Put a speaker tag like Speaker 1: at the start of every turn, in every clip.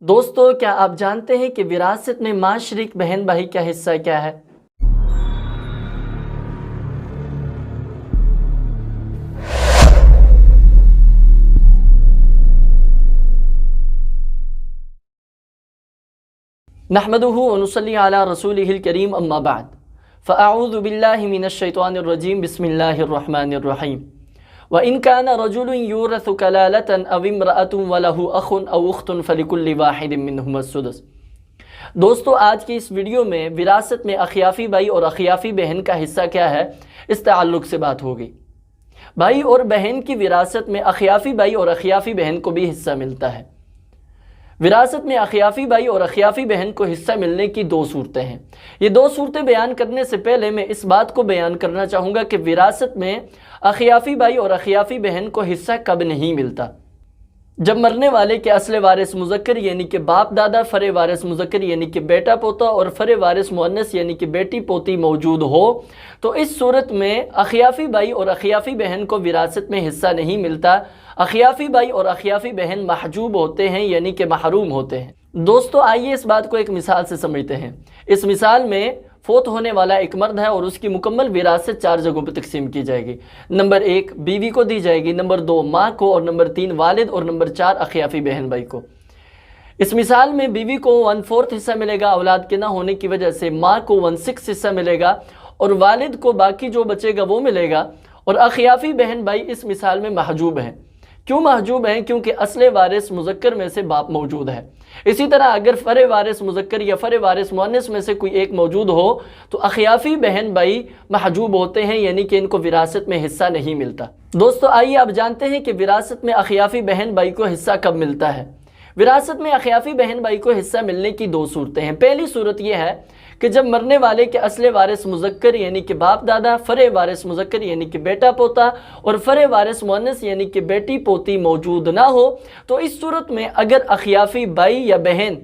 Speaker 1: دوستو کیا آپ جانتے ہیں کہ وراثت میں ماں شریک بہن بھائی کا حصہ کیا ہے؟ نحمدہ ونصلی علی رسولہ الکریم اما بعد فاعوذ باللہ من الشیطان الرجیم بسم اللہ الرحمن الرحیم وَإِن كَانَ رَجُلٌ يُورَثُ كَلَالَةً أَوْ امْرَأَةٌ وَلَهُ أَخٌ أَوْ أُخْتٌ فَلِكُلِّ وَاحِدٍ مِّنْهُمَا السُّدُسُ۔ دوستو آج کی اس ویڈیو میں وراثت میں اخیافی بھائی اور اخیافی بہن کا حصہ کیا ہے اس تعلق سے بات ہوگی۔ بھائی اور بہن کی وراثت میں اخیافی بھائی اور اخیافی بہن کو بھی حصہ ملتا ہے۔ وراثت میں اخیافی بھائی اور اخیافی بہن کو حصہ ملنے کی دو صورتیں ہیں۔ یہ دو صورتیں بیان کرنے سے پہلے میں اس بات کو بیان کرنا چاہوں گا کہ وراثت میں اخیافی بھائی اور اخیافی بہن کو حصہ کب نہیں ملتا؟ جب مرنے والے کے اصل وارث مذکر یعنی کہ باپ دادا، فرع وارث مذکر یعنی کہ بیٹا پوتا اور فرع وارث مؤنث یعنی کہ بیٹی پوتی موجود ہو، تو اس صورت میں اخیافی بھائی اور اخیافی بہن کو وراثت میں حصہ نہیں ملتا۔ اخیافی بھائی اور اخیافی بہن محجوب ہوتے ہیں یعنی کہ محروم ہوتے ہیں۔ دوستو آئیے اس بات کو ایک مثال سے سمجھتے ہیں۔ اس مثال میں فوت ہونے والا ایک مرد ہے اور اس کی مکمل وراثت 4 جگہوں پہ تقسیم کی جائے گی۔ نمبر 1 بیوی کو دی جائے گی، نمبر 2 ماں کو، اور نمبر 3 والد، اور نمبر 4 اخیافی بہن بھائی کو۔ اس مثال میں بیوی کو 1/4 حصہ ملے گا اولاد کے نہ ہونے کی وجہ سے، ماں کو 1/6 حصہ ملے گا اور والد کو باقی جو بچے گا وہ ملے گا، اور اخیافی بہن بھائی اس مثال میں محجوب ہیں۔ کیوں محجوب ہیں؟ کیونکہ اصل وارث مذکر میں سے باپ موجود ہے۔ اسی طرح اگر فرع وارث مذکر یا فرع وارث مؤنث میں سے کوئی ایک موجود ہو تو اخیافی بہن بھائی محجوب ہوتے ہیں یعنی کہ ان کو وراثت میں حصہ نہیں ملتا۔ دوستو آئیے آپ جانتے ہیں کہ وراثت میں اخیافی بہن بھائی کو حصہ کب ملتا ہے۔ وراثت میں اخیافی بہن بھائی کو حصہ ملنے کی دو صورتیں ہیں۔ پہلی صورت یہ ہے کہ جب مرنے والے کے اصل وارث مذکر یعنی کہ باپ دادا، فرع وارث مذکر یعنی کہ بیٹا پوتا اور فرع وارث مؤنث یعنی کہ بیٹی پوتی موجود نہ ہو، تو اس صورت میں اگر اخیافی بھائی یا بہن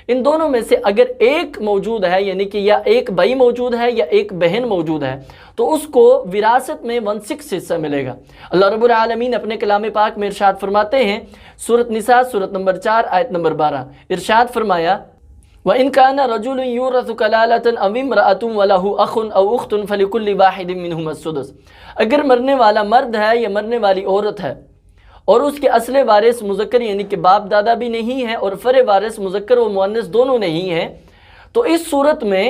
Speaker 1: ان دونوں میں سے اگر ایک موجود ہے یعنی کہ یا ایک بھائی موجود ہے یا ایک بہن موجود ہے تو اس کو وراثت میں 1/6 حصہ ملے گا۔ اللہ رب العالمین اپنے کلام پاک میں ارشاد فرماتے ہیں، سورۃ نساء سورۃ نمبر 4 آیت نمبر 12، ارشاد فرمایا وَإِن كَانَ رَجُلٌ يُورَثُ كَلَالَةً أَوْ امْرَأَةٌ وَلَهُ أَخٌ أَوْ أُخْتٌ فَلِكُلِّ وَاحِدٍ مِّنْهُمَا السُّدُسُ۔ اگر مرنے والا مرد ہے یا مرنے والی عورت ہے اور اس کے اصل وارث مذکر یعنی کہ باپ دادا بھی نہیں ہے اور فرع وارث مذکر و مؤنث دونوں نہیں ہیں، تو اس صورت میں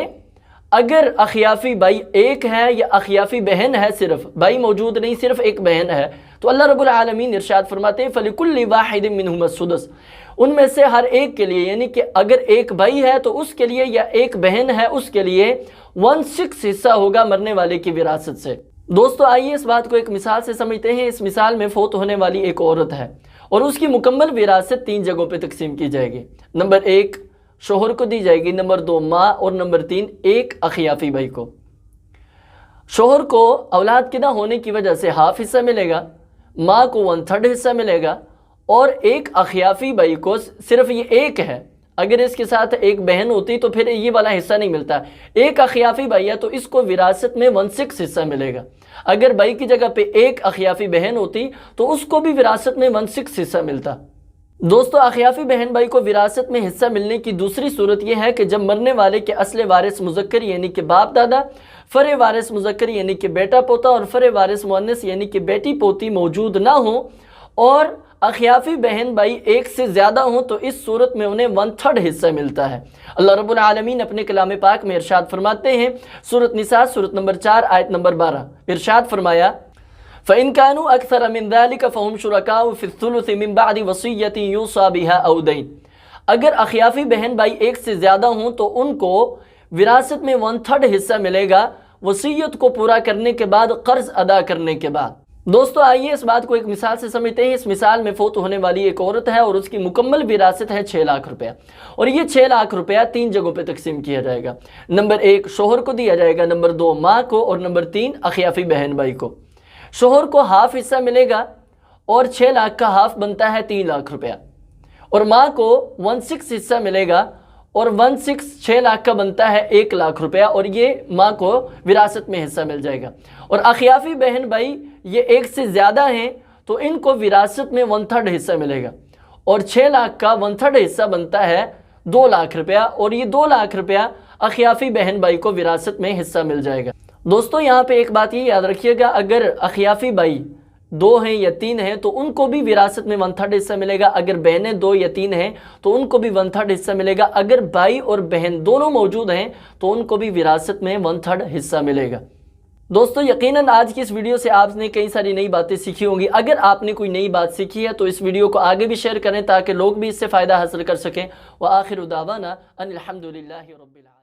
Speaker 1: اگر اخیافی بھائی ایک ہے یا اخیافی بہن ہے، صرف بھائی موجود نہیں، صرف ایک بہن ہے، تو اللہ رب العالمین ارشاد فرماتے ہیں فَلِكُلِّ وَاحِدٍ مِّنْهُمَا السُّدُسُ، ان میں سے ہر ایک کے لیے یعنی کہ اگر ایک بھائی ہے تو اس کے لیے یا ایک بہن ہے اس کے لیے 1/6 حصہ ہوگا مرنے والے کی وراثت سے۔ دوستو آئیے اس بات کو ایک مثال سے سمجھتے ہیں۔ اس مثال میں فوت ہونے والی ایک عورت ہے اور اس کی مکمل وراثت 3 جگہوں پہ تقسیم کی جائے گی۔ نمبر 1 شوہر کو دی جائے گی، نمبر 2 ماں، اور نمبر 3 ایک اخیافی بھائی کو۔ شوہر کو اولاد کے نہ ہونے کی وجہ سے ½ حصہ ملے گا، ماں کو 1/3 حصہ ملے گا، اور ایک اخیافی بھائی کو صرف یہ ایک ہے، اگر اس کے ساتھ ایک بہن ہوتی تو پھر یہ والا حصہ نہیں ملتا۔ ایک اخیافی بھائی ہے تو اس کو وراثت میں 1/6 حصہ ملے گا۔ اگر بھائی کی جگہ پہ ایک اخیافی بہن ہوتی تو اس کو بھی وراثت میں 1/6 حصہ ملتا۔ دوستو اخیافی بہن بھائی کو وراثت میں حصہ ملنے کی دوسری صورت یہ ہے کہ جب مرنے والے کے اصل وارث مذکر یعنی کہ باپ دادا، فرع وارث مذکر یعنی کہ بیٹا پوتا اور فرع وارث مؤنث یعنی کہ بیٹی پوتی موجود نہ ہوں اور اخیافی بہن بھائی ایک سے زیادہ ہوں، تو اس صورت میں انہیں 1/3 حصہ ملتا ہے۔ اللہ رب العالمین اپنے کلام پاک میں ارشاد فرماتے ہیں، سورۃ نساء سورۃ نمبر 4 آیت نمبر 12، ارشاد فرمایا فَإِن كَانُوا أَكْثَرَ مِن ذَلِكَ فَهُمْ شُرَكَاءُ فِي الثُّلُثِ مِن بَعْدِ وَصِيَّةٍ يُوصَىٰ بِهَا أَوْ دَيْنٍ۔ اگر اخیافی بہن بھائی ایک سے زیادہ ہوں تو ان کو وراثت میں 1/3 حصہ ملے گا، وصیت کو پورا کرنے کے بعد، قرض ادا کرنے کے بعد۔ دوستو آئیے اس بات کو ایک مثال سے سمجھتے ہیں۔ اس مثال میں فوت ہونے والی ایک عورت ہے اور اس کی مکمل وراثت ہے 6 لاکھ روپیہ، اور یہ 6 لاکھ روپیہ 3 جگہوں پہ تقسیم کیا جائے گا۔ نمبر 1 شوہر کو دیا جائے گا، نمبر 2 ماں کو، اور نمبر 3 اخیافی بہن بھائی کو۔ شوہر کو ½ حصہ ملے گا اور 6 لاکھ کا ½ بنتا ہے 3 لاکھ روپیہ، اور ماں کو 1/6 حصہ ملے گا اور 1/6 6 لاکھ کا بنتا ہے 1 لاکھ روپیہ، اور یہ ماں کو وراثت میں حصہ مل جائے گا۔ اور اخیافی بہن بھائی یہ ایک سے زیادہ ہیں تو ان کو وراثت میں 1/3 حصہ ملے گا، اور 6 لاکھ کا 1/3 حصہ بنتا ہے 2 لاکھ روپیہ، اور یہ 2 لاکھ روپیہ اخیافی بہن بھائی کو وراثت میں حصہ مل جائے گا۔ دوستو یہاں پہ ایک بات یہ یاد رکھیے گا، اگر اخیافی بھائی 2 ہیں یا 3 ہیں تو ان کو بھی وراثت میں 1/3 حصہ ملے گا، اگر بہنیں 2 یا 3 ہیں تو ان کو بھی 1/3 حصہ ملے گا، اگر بھائی اور بہن دونوں موجود ہیں تو ان کو بھی وراثت میں 1/3 حصہ ملے گا۔ دوستو یقیناً آج کی اس ویڈیو سے آپ نے کئی ساری نئی باتیں سیکھی ہوں گی۔ اگر آپ نے کوئی نئی بات سیکھی ہے تو اس ویڈیو کو آگے بھی شیئر کریں تاکہ لوگ بھی اس سے فائدہ حاصل کر سکیں۔ وآخر دعوانا ان الحمدللہ رب العالمین۔